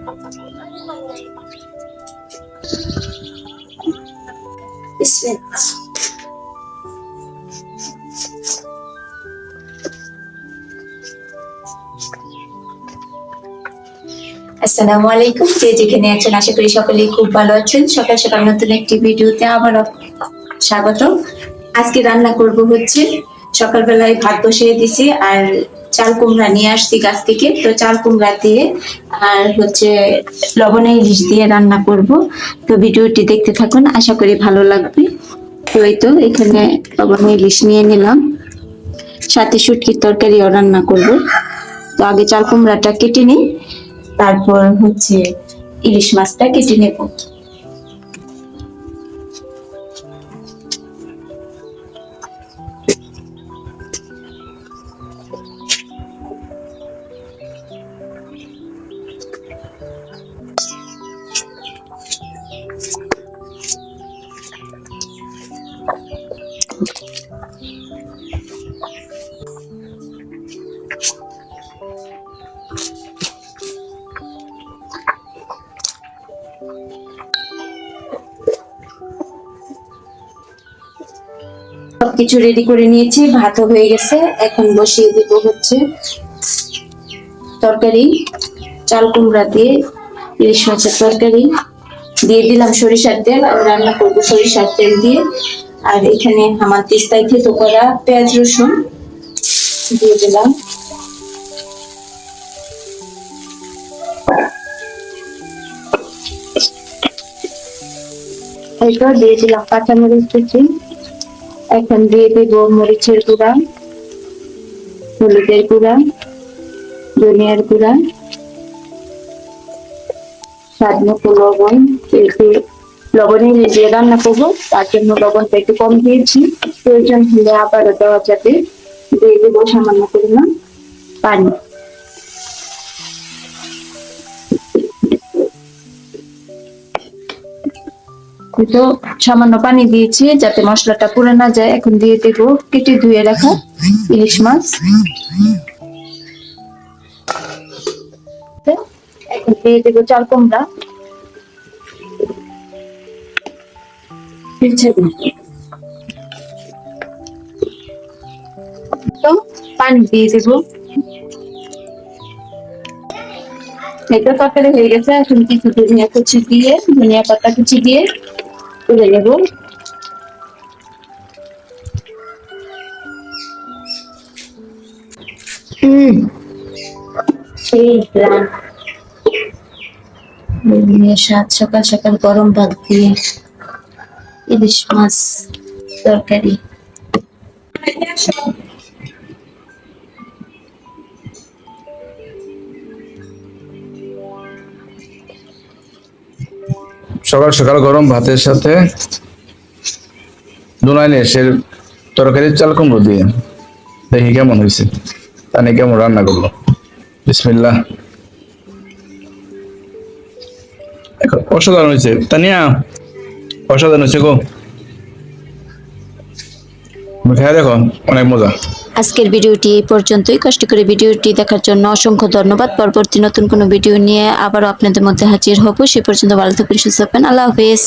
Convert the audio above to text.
আসসালামু আলাইকুম, যে যেখানে আছেন আশা করি সকলেই খুব ভালো আছেন। সকাল সকাল নতুন একটি ভিডিওতে আবার স্বাগত। আজকে রান্না করব হচ্ছে, সকালবেলায় ভাত বসিয়ে দিছি আর চাল কুমড়া নিয়ে আসছি গাছ থেকে। তো চাল কুমড়া দিয়ে আর হচ্ছে লবণে ইলিশ দিয়ে রান্না করব। তো ভিডিওটি দেখতে থাকুন, আশা করি ভালো লাগবে। তো এই তো এখানে লবণে ইলিশ নিয়ে নিলাম, সাথে শুটকির তরকারিও রান্না করব। তো আগে চাল কুমড়াটা কেটে নিই, তারপর হচ্ছে ইলিশ মাছটা কেটে নেব। সবকিছু রেডি করে নিয়েছি, ভাতও হয়ে গেছে। এখন বসিয়ে দিব হচ্ছে তরকারি, চাল কুমড়া দিয়ে ইলিশ মাছের তরকারি। দিয়ে দিলাম সরিষার তেল, আমি রান্না করবো সরিষার তেল দিয়ে। আর এখানে আমার তিস্তায় থেতো করা পেঁয়াজ রসুন দিয়ে দিলাম। এইটা দিয়ে দিলাম কাঁচামরিচ কুচি। এখন দিয়ে দেব মরিচের গুঁড়া, হলুদের গুঁড়া, ধনিয়ার গুঁড়া, স্বাদ মতো লবণ। একটু লবণে দিয়ে রান্না করবো, তার জন্য লবণটা একটু কম দিয়েছি, প্রয়োজন হলে আবারও দেওয়া যাবে। দিয়ে দেবো সামান্য পরিমাণ পানি। তো সামান্য পানি দিয়েছি যাতে মশলাটা পুড়ে না যায়। এখন দিয়ে দেবো কেটে ধুয়ে রাখা ইলিশ মাছ। এখন দিয়ে দেবো চাল কুমড়া। তো পানি দিয়ে দেবো। এটা তরকারি হয়ে গেছে। এখন কিছু ধনিয়া কুচি দিয়ে, ধনিয়া পাতা কুচি দিয়ে তুলে নেবো। সেই স্বাদ, সকাল সকাল গরম ভাত দিয়ে ইলিশ মাছ তরকারি। সকাল সকাল গরম ভাতের সাথে দুনাই এসের তরকারির চাল কুমড়ো দিয়ে দেখি কেমন হয়েছে। তানি কেমন রান্না করলো, বিসমিল্লাহ। অসাধারণ হয়েছে তানিয়া, অসাধারণ হয়েছে গো। খেয়ে দেখো, অনেক মজা। আজকের ভিডিওটি এই পর্যন্তই। কষ্ট করে ভিডিওটি দেখার জন্য অসংখ্য ধন্যবাদ। পরবর্তী নতুন কোনো ভিডিও নিয়ে আবারও আপনাদের মধ্যে হাজির হব। সে পর্যন্ত ভালো থাকবেন, সুস্থ থাকবেন। আল্লাহ হাফেজ।